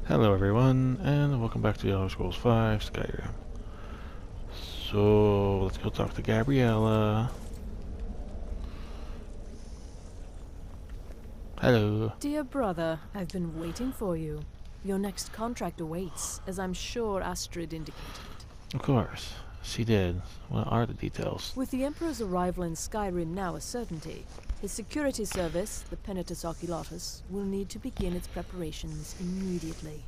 Hello everyone, and welcome back to the Elder Scrolls 5 Skyrim. So, let's go talk to Gabriella. Hello. Dear brother, I've been waiting for you. Your next contract awaits, as I'm sure Astrid indicated. Of course, she did. What are the details? With the Emperor's arrival in Skyrim now a certainty, his security service, the Penitus Oculatus, will need to begin its preparations immediately.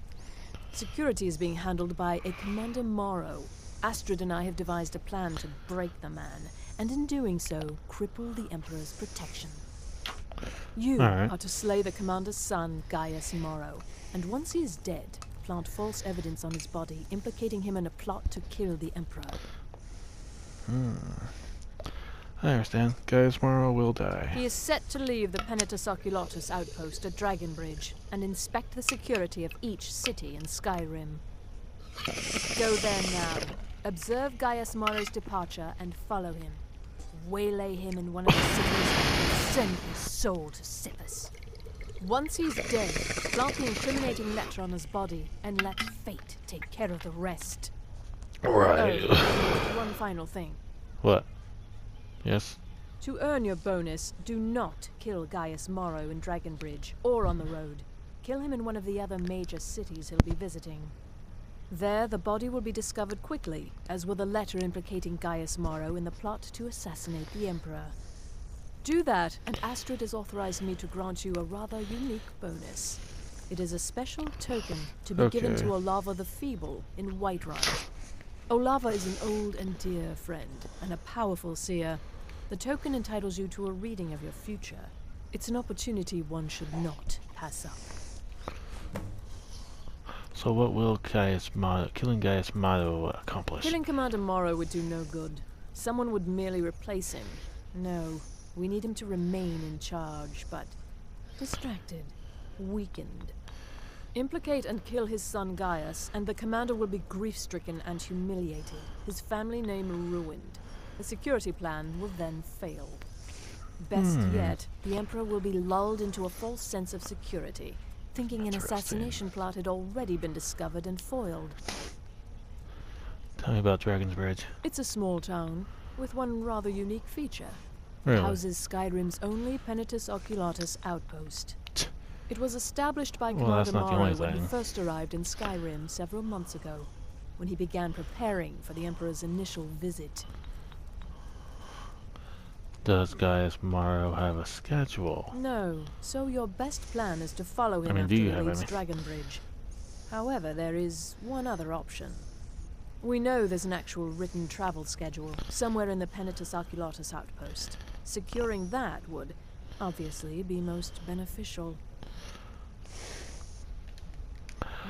Security is being handled by a Commander Maro. Astrid and I have devised a plan to break the man, and in doing so, cripple the Emperor's protection. You are to slay the Commander's son, Gaius Maro, and once he is dead, plant false evidence on his body, implicating him in a plot to kill the Emperor. I understand. Gaius Maro will die. He is set to leave the Penitus Oculatus outpost at Dragonbridge and inspect the security of each city in Skyrim. Go there now. Observe Gaius Maro's departure and follow him. Waylay him in one of the cities and send his soul to Sippus. Once he's dead, plant the incriminating letter on his body and let fate take care of the rest. Right. Oh, one final thing. What? Yes? To earn your bonus, do not kill Gaius Maro in Dragonbridge or on the road. Kill him in one of the other major cities he'll be visiting. There, the body will be discovered quickly, as will the letter implicating Gaius Maro in the plot to assassinate the Emperor. Do that, and Astrid has authorized me to grant you a rather unique bonus. It is a special token to be given to Olava the Feeble in Whiterun. Olava is an old and dear friend, and a powerful seer. The token entitles you to a reading of your future. It's an opportunity one should not pass up. So what will killing Gaius Maro accomplish? Killing Commander Maro would do no good. Someone would merely replace him. No, we need him to remain in charge, but distracted, weakened. Implicate and kill his son Gaius, and the commander will be grief-stricken and humiliated, his family name ruined. The security plan will then fail. Best yet, the Emperor will be lulled into a false sense of security, thinking an assassination plot had already been discovered and foiled. Tell me about Dragonsbridge. It's a small town, with one rather unique feature. Really? It houses Skyrim's only Penitus Oculatus outpost. It was established by Commander Maro when he first arrived in Skyrim several months ago, when he began preparing for the Emperor's initial visit. Does Gaius Maro have a schedule? No, so your best plan is to follow him after he leaves Dragonbridge. However, there is one other option. We know there's an actual written travel schedule somewhere in the Penitus Oculatus outpost. Securing that would, obviously, be most beneficial.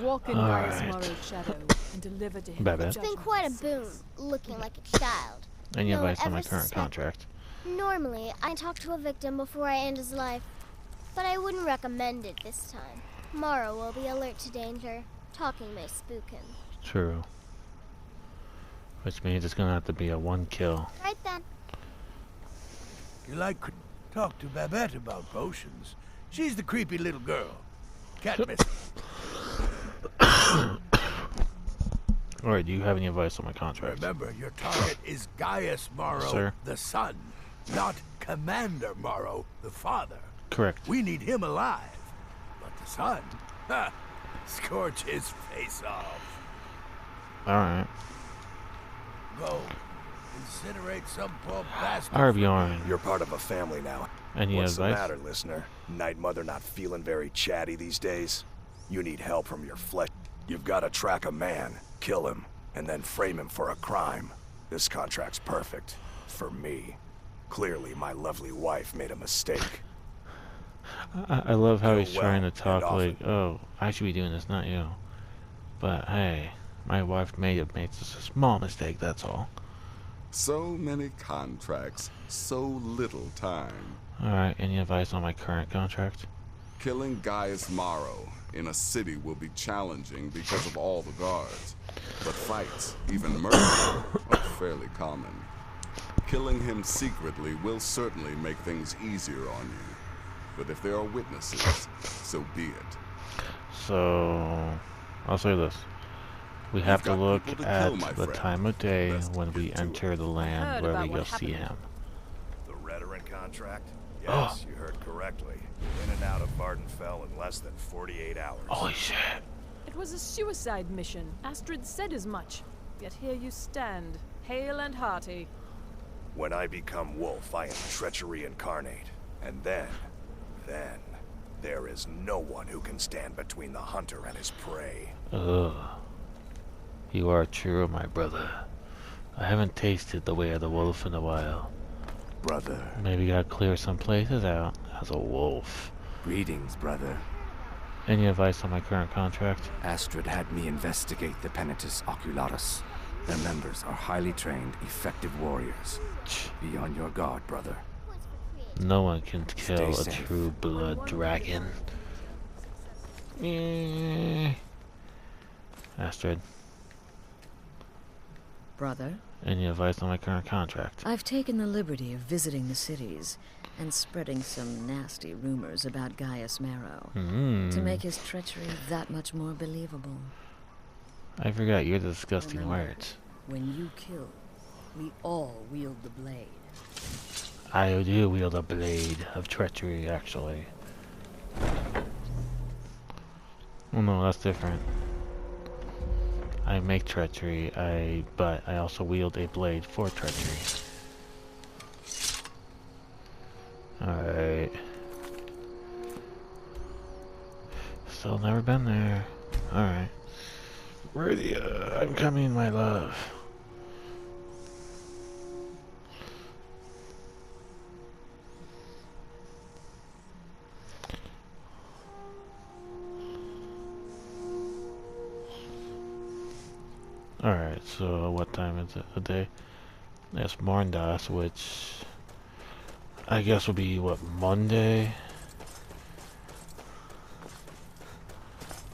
Walk in Gaius Maro's shadow and deliver to him. It's been quite a boon, looking like a child. Any advice on my current contract? Normally, I talk to a victim before I end his life, but I wouldn't recommend it this time. Maro will be alert to danger. Talking may spook him. True. Which means it's gonna have to be a one kill. Right then. You like to talk to Babette about potions. She's the creepy little girl. Can't miss her. Alright, do you have any advice on my contract? Remember, your target is Gaius Maro, the son, not Commander Maro, the father. Correct. We need him alive. But the son, ha! Scorch his face off. Alright. Go. Incinerate some poor bastard. Arvbjorn. You're part of a family now. Any What's advice? the matter, listener? Night Mother not feeling very chatty these days? You need help from your flesh. You've got to track a man, kill him, and then frame him for a crime. This contract's perfect. For me. Clearly, my lovely wife made a mistake. I love how he's well, trying to talk and like, oh, I should be doing this, not you. But hey, my wife may have made just a small mistake, that's all. So many contracts, so little time. Alright, any advice on my current contract? Killing Gaius Maro in a city will be challenging because of all the guards. But fights, even murder, are fairly common. Killing him secretly will certainly make things easier on you. But if there are witnesses, so be it. So, I'll say this. We have to got look people to at kill, my the friend. time of day Best when we get to enter the heard land where about we go what see happened. him. The Redoran contract? Oh. Yes, you heard correctly. In and out of Vardenfell in less than 48 hours. Holy shit. It was a suicide mission. Astrid said as much. Yet here you stand, hale and hearty. When I become wolf, I am treachery incarnate. And then, there is no one who can stand between the hunter and his prey. Ugh. You are true, my brother. I haven't tasted the way of the wolf in a while. Brother. Maybe gotta clear some places out as a wolf. Greetings, brother. Any advice on my current contract? Astrid had me investigate the Penitus Oculatus. Their members are highly trained, effective warriors. Be on your guard, brother. No one can kill a Stay safe. true blood dragon. Astrid, Brother, any advice on my current contract? I've taken the liberty of visiting the cities and spreading some nasty rumors about Gaius Maro to make his treachery that much more believable. I forgot your disgusting Remember, words. When you kill, we all wield the blade. I do wield a blade of treachery, actually. Well, no, that's different. I make treachery, but I also wield a blade for treachery. Alright. Still never been there. Alright. Where are the, I'm coming, my love. Alright, so what time is it a day? That's Morndas, which I guess will be, what, Monday?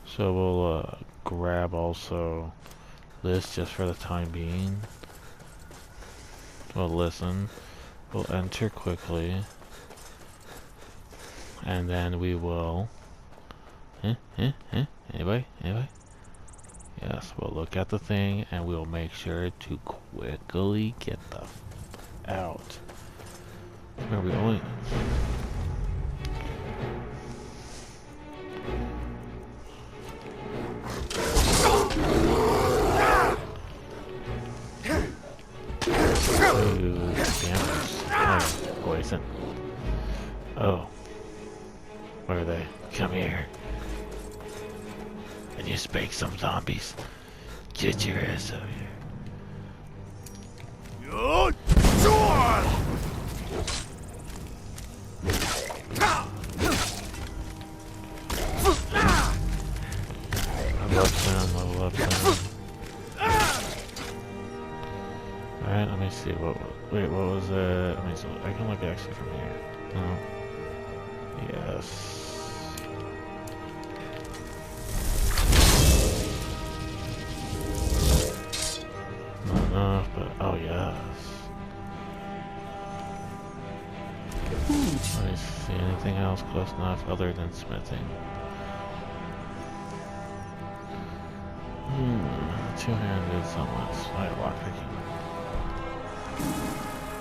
So we'll grab also this just for the time being. We'll listen. We'll enter quickly. And then we will... Anybody? Anybody? Yes, we'll look at the thing and we'll make sure to quickly get the f out. Remember, we only... Ooh, damn. Oh, poison. Oh. Where are they? Come here. And you spank some zombies. Get your ass over here. Level up soon. Alright, let me see what was it? Let me see. I can look actually from here. No. Yes. Not enough, but oh yes. Let me see anything else close enough other than smithing. Two-handed, somewhat slight lockpicking.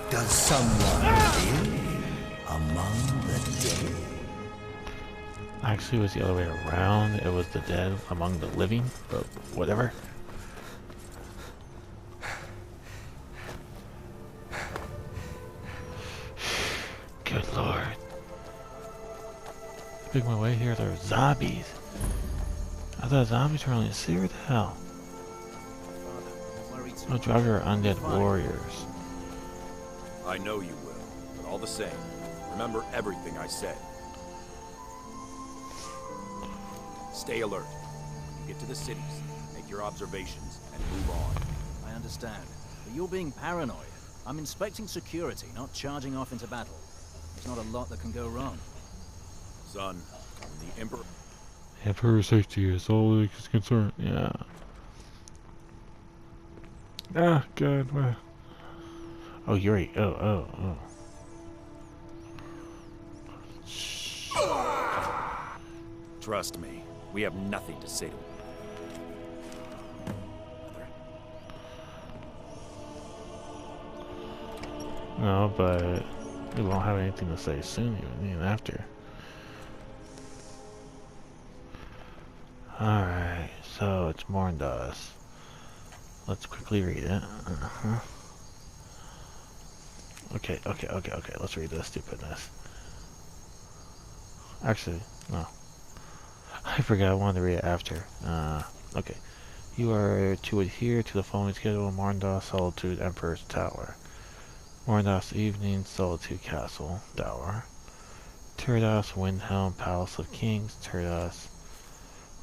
Does someone live among the dead? Actually, it was the other way around. It was the dead among the living, but whatever. Good lord. Pick my way here, there are zombies. I thought zombies were only a city. What the hell? No drugger or undead warriors. I know you will, but all the same, remember everything I said. Stay alert. When you get to the cities, make your observations and move on. I understand, but you're being paranoid. I'm inspecting security, not charging off into battle. There's not a lot that can go wrong. Son, when the Emperor... Emperor safety is all that is concerned. Yeah. Ah, God. Well. Oh, you're right. Oh. Trust me, we have nothing to say to him. No, but we won't have anything to say soon, even after. Alright, so it's Morndos. Let's quickly read it. Okay, let's read this stupidness. Actually, no. I forgot I wanted to read it after. Okay. You are to adhere to the following schedule: Morndos, Solitude, Emperor's Tower. Morndos Evening, Solitude Castle, Dower. Tyrdos, Windhelm, Palace of Kings. Tyrdos,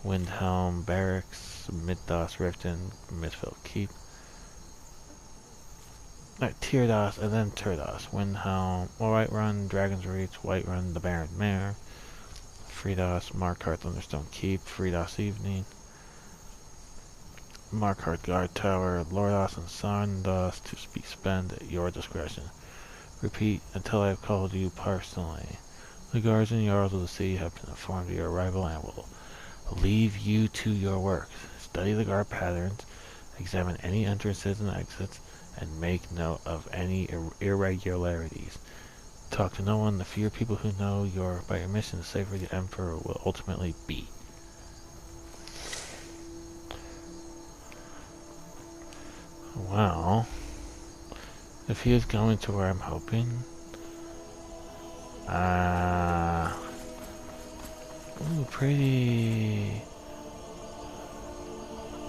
Windhelm, Barracks. Mythos, Riften, Mythville Keep. Tyrdos, and then Tyrdos. Windhelm, Whiterun, Dragon's Reach. Whiterun, the Baron Mare. Fridos, Markarth, Thunderstone Keep. Fridos Evening. Markarth Guard Tower. Lordos and Sarndos to be spent at your discretion. Repeat until I have called you personally. The guards and Jarls of the sea have been informed of your arrival and will leave you to your work. Study the guard patterns, examine any entrances and exits, and make note of any irregularities. Talk to no one. The fewer people who know by your mission, the safer the Emperor will ultimately be. Well, if he is going to where I'm hoping, ooh, pretty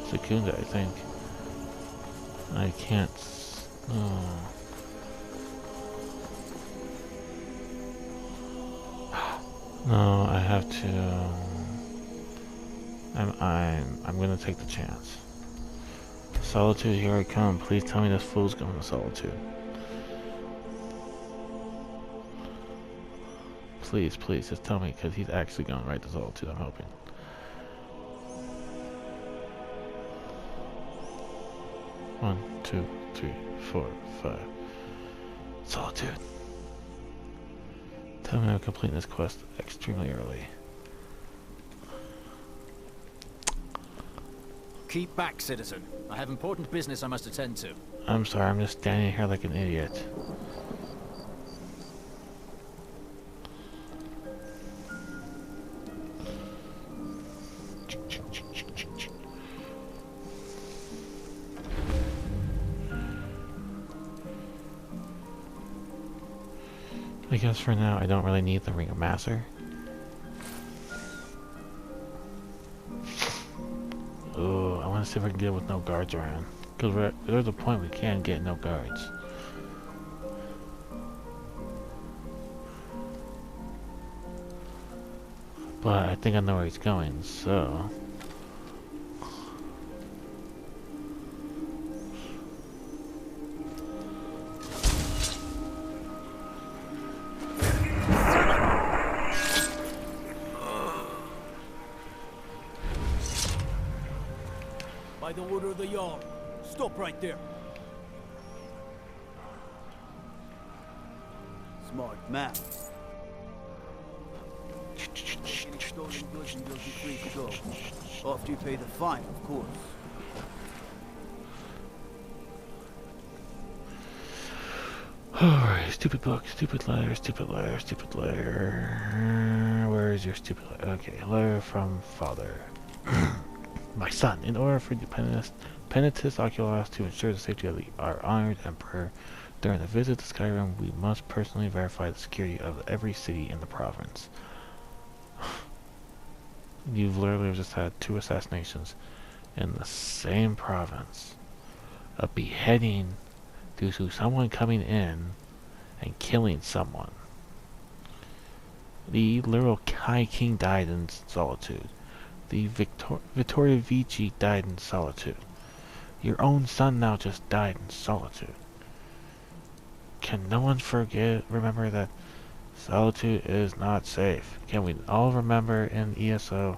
Secunda, I think. I can't. No, I have to. I'm gonna take the chance. Solitude, here I come. Please tell me this fool's going to Solitude. Please, just tell me, because he's actually going right to Solitude, I'm hoping. One, 2, 3, 4, 5. Solitude. Tell me I'm completing this quest extremely early. Keep back, citizen. I have important business I must attend to. I'm sorry, I'm just standing here like an idiot. I guess for now I don't really need the Ring of Master. Ooh, I want to see if I can get it with no guards around. Because there's a point we can't get no guards. But I think I know where he's going, so... By the order of the Jarl. Stop right there. Smart man. Any stolen goods and you'll be free to go. After you pay the fine, of course. Alright, stupid book, stupid letter, stupid letter, stupid letter. Where is your stupid letter? Okay, letter from father. My son, in order for the Penitus Oculatus to ensure the safety of our honored emperor during the visit to Skyrim, we must personally verify the security of every city in the province. You've literally just had 2 assassinations in the same province. A beheading due to someone coming in and killing someone. The literal Kai King died in Solitude. The Vittoria Vici died in Solitude. Your own son now just died in Solitude. Can no one remember that Solitude is not safe? Can we all remember in ESO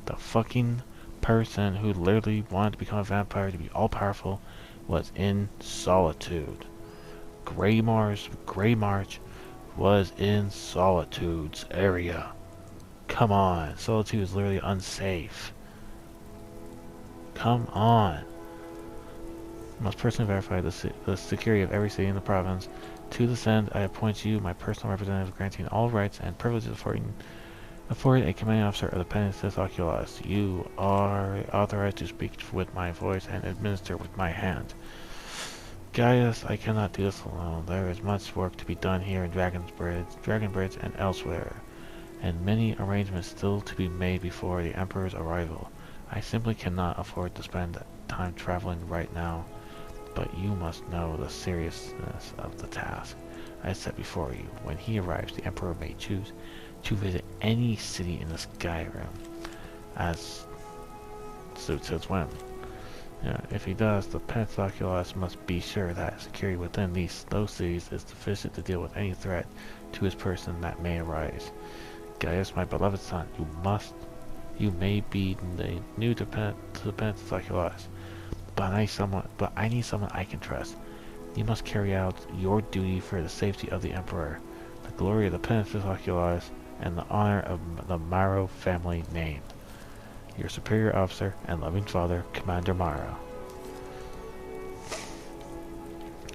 the fucking person who literally wanted to become a vampire to be all powerful was in Solitude? Grey March was in Solitude's area. Come on, Solitude is literally unsafe. Come on. Must personally verify the security of every city in the province To this end, I appoint you my personal representative, granting all rights and privileges afforded a commanding officer of the Penitentius Ocularis. You are authorized to speak with my voice and administer with my hand. Gaius, I cannot do this alone. There is much work to be done here in Dragonbridge and elsewhere, and many arrangements still to be made before the Emperor's arrival. I simply cannot afford to spend time traveling right now, but you must know the seriousness of the task I set before you. When he arrives, the Emperor may choose to visit any city in the Skyrim, as suits his whim. If he does, the Penitentius Ocularis must be sure that security within those cities is sufficient to deal with any threat to his person that may arise. Gaius, my beloved son, you may be new to the Penitentius Ocularis, but I need someone I can trust. You must carry out your duty for the safety of the Emperor, the glory of the Penitentius Ocularis, and the honor of the Maro family name. Your superior officer and loving father, Commander Maro.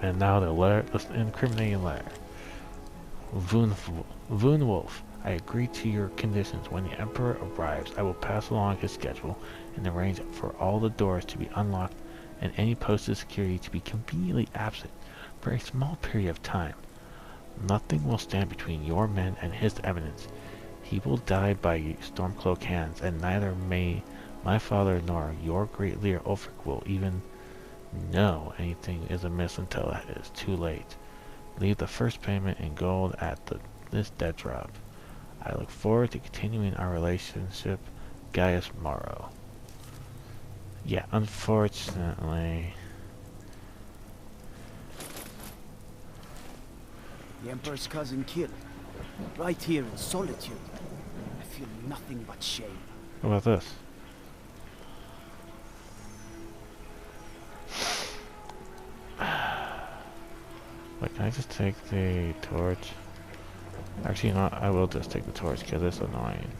And now the incriminating letter. Voonwolf, I agree to your conditions. When the Emperor arrives, I will pass along his schedule and arrange for all the doors to be unlocked and any posted security to be conveniently absent for a small period of time. Nothing will stand between your men and his eminence. He will die by Stormcloak hands, and neither may my father nor your great leader Ulfric will even know anything is amiss until it is too late. Leave the first payment in gold at this dead drop. I look forward to continuing our relationship, Gaius Maro. Yeah, unfortunately. The Emperor's cousin killed. Right here in solitude. I feel nothing but shame. What about this? Wait, can I just take the torch? Actually, no, I will just take the torch because it's annoying.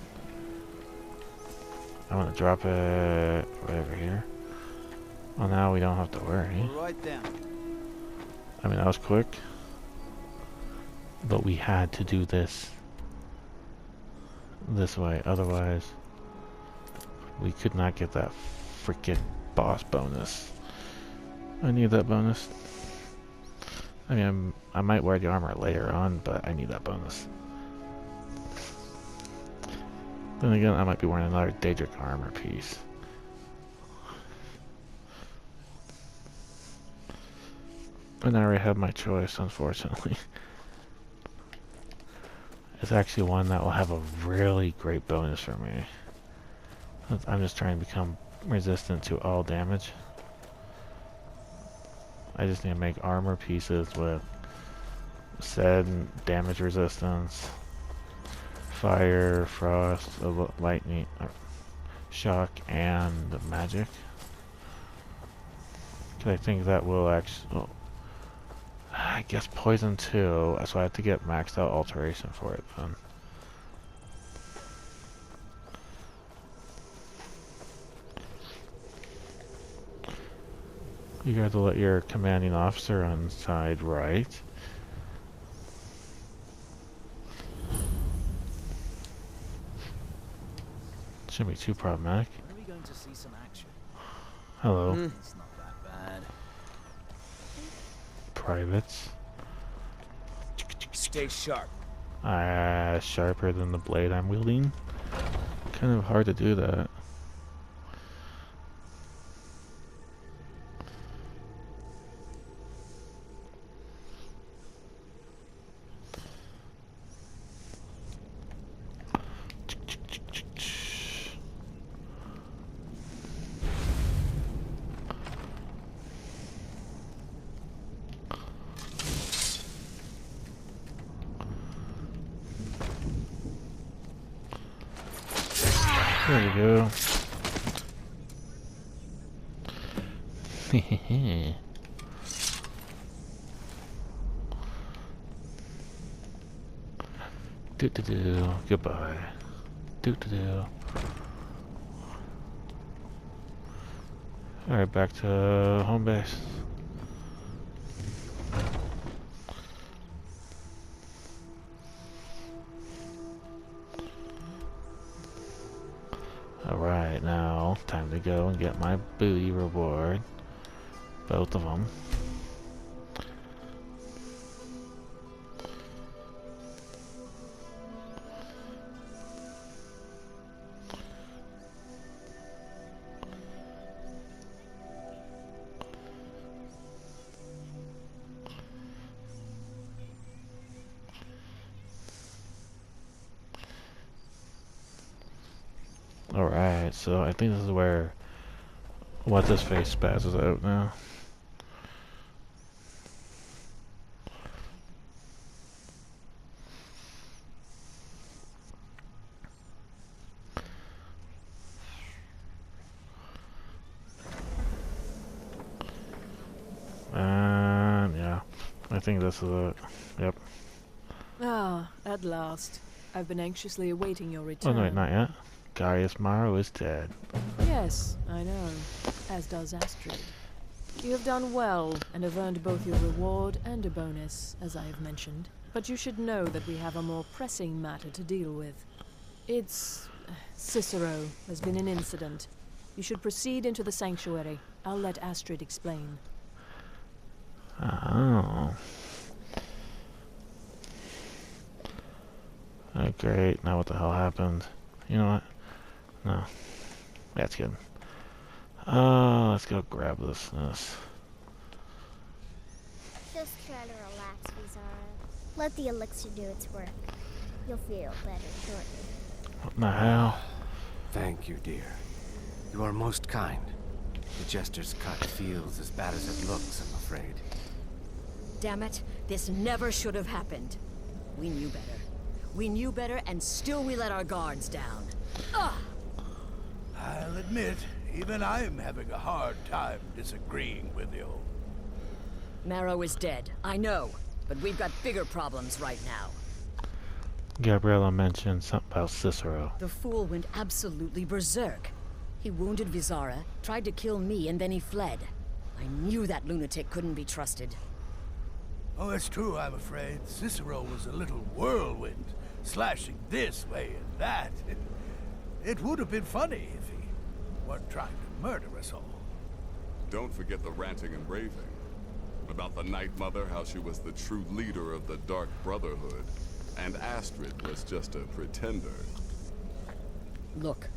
I'm gonna drop it right over here. Well, now we don't have to worry. Right down. I mean, that was quick. But we had to do this way, otherwise we could not get that freaking boss bonus. I need that bonus. I mean, I might wear the armor later on, but I need that bonus. Then again, I might be wearing another Daedric armor piece. And I already have my choice, unfortunately. It's actually one that will have a really great bonus for me. I'm just trying to become resistant to all damage. I just need to make armor pieces with said damage resistance, fire, frost, lightning, shock, and magic. Because I think that will actually... Oh, I guess poison too, so I have to get maxed out alteration for it then. You got to let your commanding officer on side right. Shouldn't be too problematic. When are we going to see some action? Hello. It's not that bad. Privates. Stay sharp. Sharper than the blade I'm wielding. Kind of hard to do that. There we go. Do. Goodbye. Do. Alright, back to home base. Well, time to go and get my booty reward. Both of them. Alright, so I think this is where what's his face spazzes out now. And yeah, I think this is it. Yep. Ah, at last. I've been anxiously awaiting your Oh return. no, not yet. Gaius Maro is dead. Yes, I know. As does Astrid. You have done well, and have earned both your reward and a bonus, as I have mentioned. But you should know that we have a more pressing matter to deal with. It's... Cicero. There's been an incident. You should proceed into the sanctuary. I'll let Astrid explain. Oh. Oh, great. Now what the hell happened? You know what? No. That's good. Let's go grab this. Just try to relax, Vizara. Let the elixir do its work. You'll feel better shortly. What the hell? Thank you, dear. You are most kind. The jester's cut feels as bad as it looks, I'm afraid. Damn it, this never should have happened. We knew better. We knew better, and still we let our guards down. Ugh! I'll admit, even I'm having a hard time disagreeing with you. Maro is dead, I know. But we've got bigger problems right now. Gabriella mentioned something about Cicero. The fool went absolutely berserk. He wounded Vizara, tried to kill me, and then he fled. I knew that lunatic couldn't be trusted. Oh, it's true, I'm afraid. Cicero was a little whirlwind, slashing this way and that. It would have been funny if he weren't trying to murder us all. Don't forget the ranting and raving. About the Night Mother, how she was the true leader of the Dark Brotherhood. And Astrid was just a pretender. Look,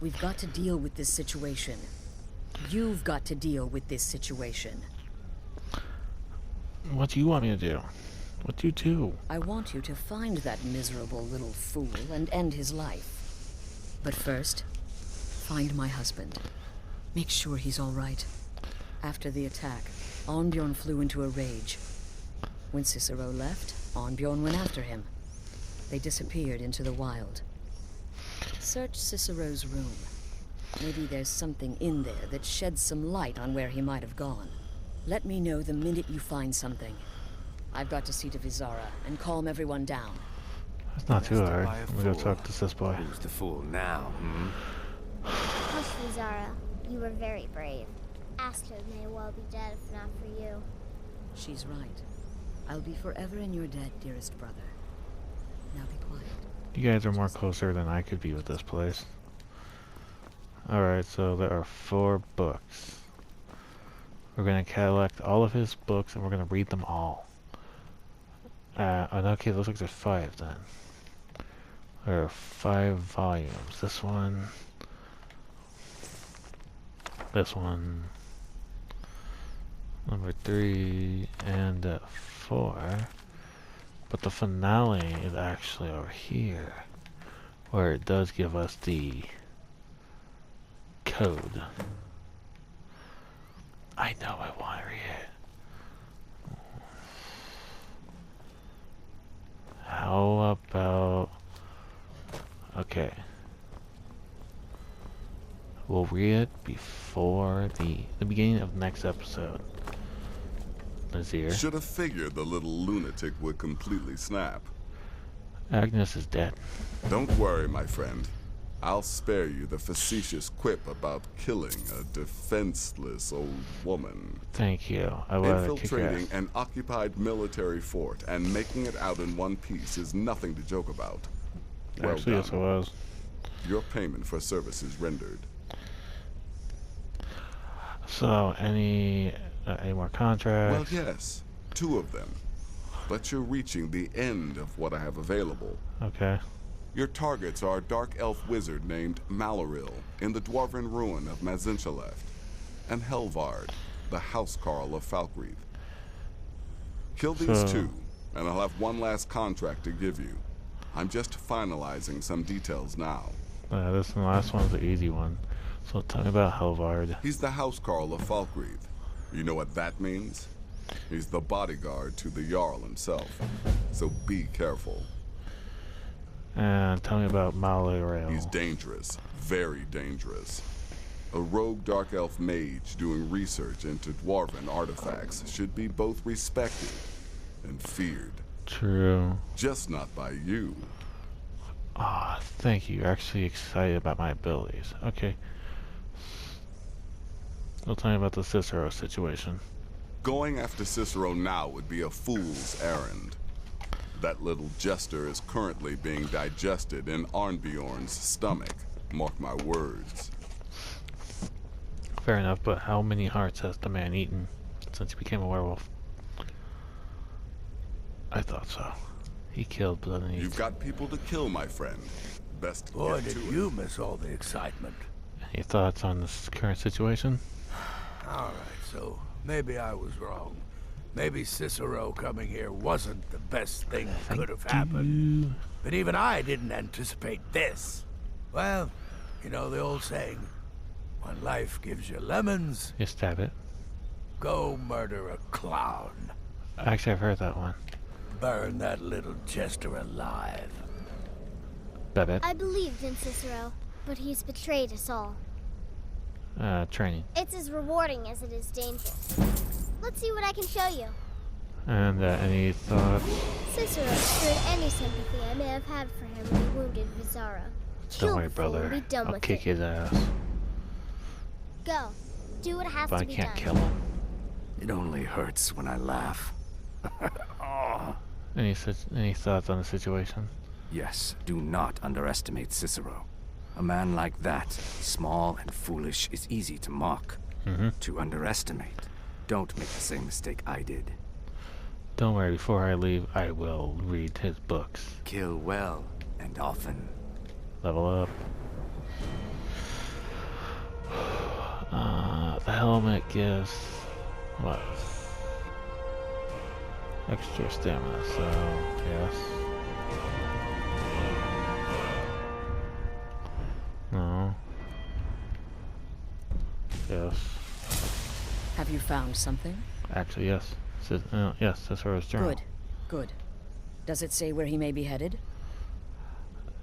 we've got to deal with this situation. You've got to deal with this situation. What do you want me to do? What do you do? I want you to find that miserable little fool and end his life. But first, find my husband. Make sure he's all right. After the attack, Arnbjorn flew into a rage. When Cicero left, Arnbjorn went after him. They disappeared into the wild. Search Cicero's room. Maybe there's something in there that sheds some light on where he might have gone. Let me know the minute you find something. I've got to see to Vizara and calm everyone down. It's not too hard. By a I'm gonna fool. talk to this boy. Who's the fool now, Hush, Vizara. You were very brave. Astrid may well be dead if not for you. She's right. I'll be forever in your debt, dearest brother. Now be quiet. You guys are more closer than I could be with this place. Alright, so there are 4 books. We're gonna collect all of his books and we're gonna read them all. Okay, looks like there's 5 then. There are 5 volumes. This one. This one. Number 3 and 4. But the finale is actually over here, where it does give us the code. I know I want to read it. How about... Okay. We'll read it before the beginning of next episode. Nazir. Should have figured the little lunatic would completely snap. Agnes is dead. Don't worry, my friend. I'll spare you the facetious quip about killing a defenseless old woman. Thank you. I will kick your ass. Infiltrating an occupied military fort and making it out in one piece is nothing to joke about. Well Actually, yes, it done. was. Your payment for services rendered. So, any more contracts? Well, yes, 2 of them. But you're reaching the end of what I have available. Okay. Your targets are a dark elf wizard named Maloril in the dwarven ruin of Mazinchaleft, and Helvard, the housecarl of Falkreath. Kill these 2, and I'll have one last contract to give you. I'm just finalizing some details now. This last one's the easy one. So tell me about Helvard. He's the housecarl of Falkreath. You know what that means? He's the bodyguard to the Jarl himself. So be careful. And tell me about Maloril. He's dangerous. Very dangerous. A rogue dark elf mage doing research into dwarven artifacts should be both respected and feared. True. Just not by you. Ah, thank you. You're actually excited about my abilities. Okay. So tell me about the Cicero situation. Going after Cicero now would be a fool's errand. That little jester is currently being digested in Arnbjorn's stomach. Mark my words. Fair enough, but how many hearts has the man eaten since he became a werewolf? I thought so. He killed Blood and Eats. You've got people to kill, my friend. Best Boy, get did to you miss all the excitement. Any thoughts on this current situation? Alright, so maybe I was wrong. Maybe Cicero coming here wasn't the best thing that could have happened. But even I didn't anticipate this. Well, you know the old saying, when life gives you lemons, You stab it. go murder a clown. Actually, I've heard that one. Burn that little jester alive. Babette. I believed in Cicero, but he's betrayed us all. Training. It's as rewarding as it is dangerous. Let's see what I can show you. And any thoughts? Cicero stirred any sympathy I may have had for him when he wounded Vizara. Don't worry, brother. Be done I'll with kick it. his ass. Go. Do what has But to I be can't done. kill him. It only hurts when I laugh. Any thoughts on the situation? Yes, do not underestimate Cicero. A man like that, small and foolish, is easy to mock. To underestimate. Don't make the same mistake I did. Don't worry, before I leave, I will read his books. Kill well and often. Level up. The helmet gives... what? Extra stamina, so... yes. No. Yes. Have you found something? Actually, yes. Yes, Cicero's journal. Good. Good. Does it say where he may be headed?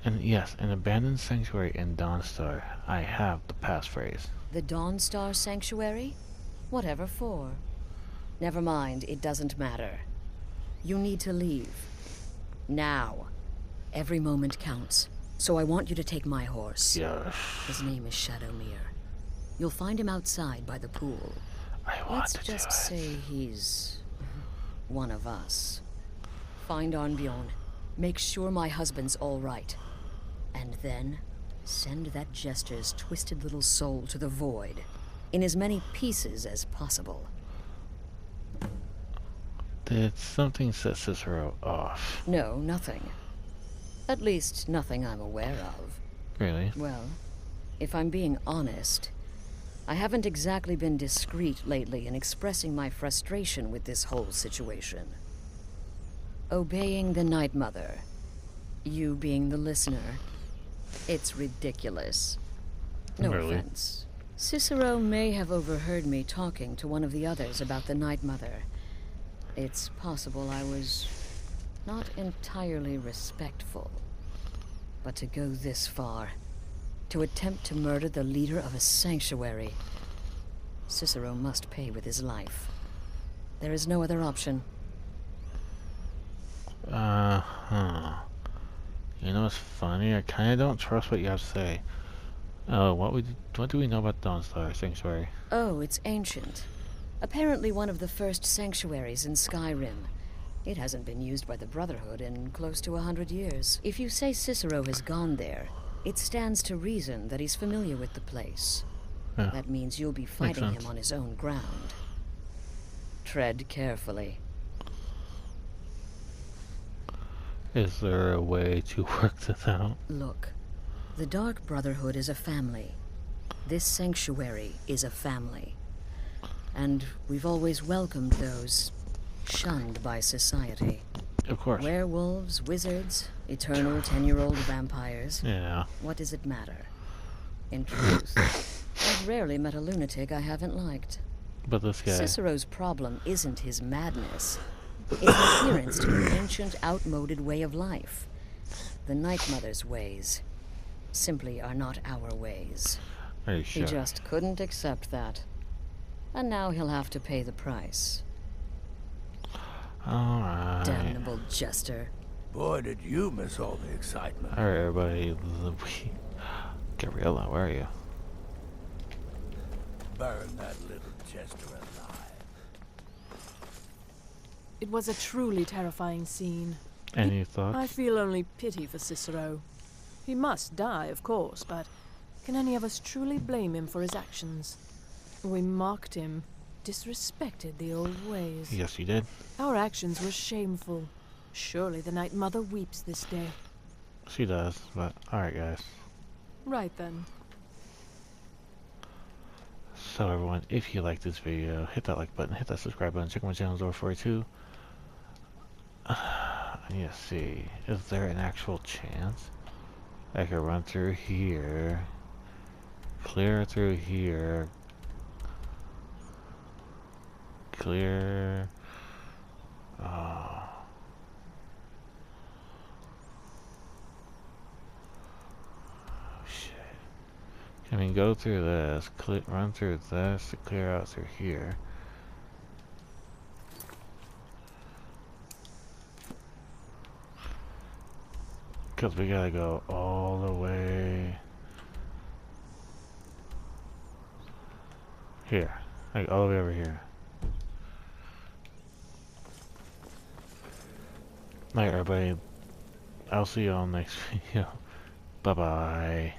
And yes, an abandoned sanctuary in Dawnstar. I have the passphrase. The Dawnstar Sanctuary? Whatever for. Never mind, it doesn't matter. You need to leave. Now. Every moment counts. So I want you to take my horse. Yes. His name is Shadowmere. You'll find him outside by the pool. I want Let's to do just it. say he's one of us. Find Arnbjorn. Make sure my husband's all right. And then send that jester's twisted little soul to the void, in as many pieces as possible. Did something set Cicero off? No, nothing. At least, nothing I'm aware of. Really? Well, if I'm being honest, I haven't exactly been discreet lately in expressing my frustration with this whole situation. Obeying the Night Mother, you being the listener, it's ridiculous. No Really? offense. Cicero may have overheard me talking to one of the others about the Night Mother. It's possible I was not entirely respectful. But to go this far, to attempt to murder the leader of a sanctuary, Cicero must pay with his life. There is no other option. You know what's funny? I kinda don't trust what you have to say. What do we know about Dawnstar Sanctuary? Oh, it's ancient. Apparently one of the first sanctuaries in Skyrim. It hasn't been used by the Brotherhood in close to 100 years. If you say Cicero has gone there, it stands to reason that he's familiar with the place. Yeah. That means you'll be fighting sense. him on his own ground. Tread carefully. Is there a way to work this out? Look, the Dark Brotherhood is a family. This sanctuary is a family. And we've always welcomed those shunned by society. Of course. Werewolves, wizards, eternal 10-year-old vampires. Yeah. What does it matter? In truth, I've rarely met a lunatic I haven't liked. But this guy. Cicero's problem isn't his madness. It's adherence to an ancient, outmoded way of life. The Night Mother's ways simply are not our ways. Are you sure? He just couldn't accept that. And now he'll have to pay the price. Alright. Damnable jester. Boy, did you miss all the excitement. Alright, everybody. Gabriella, where are you? Burn that little jester alive. It was a truly terrifying scene. Any thoughts? I feel only pity for Cicero. He must die, of course, but can any of us truly blame him for his actions? We mocked him, disrespected the old ways. Yes, you did. Our actions were shameful. Surely the Night Mother weeps this day. She does, but alright, guys. Right then. So everyone, if you like this video, hit that like button, hit that subscribe button, check my channel door 42. I need to see, is there an actual chance I could run through here, clear through here, clear, shit. I mean, go through this, run through this to clear out through here. Because we gotta go all the way here, like all the way over here. Alright, everybody, I'll see you all next video. Bye bye.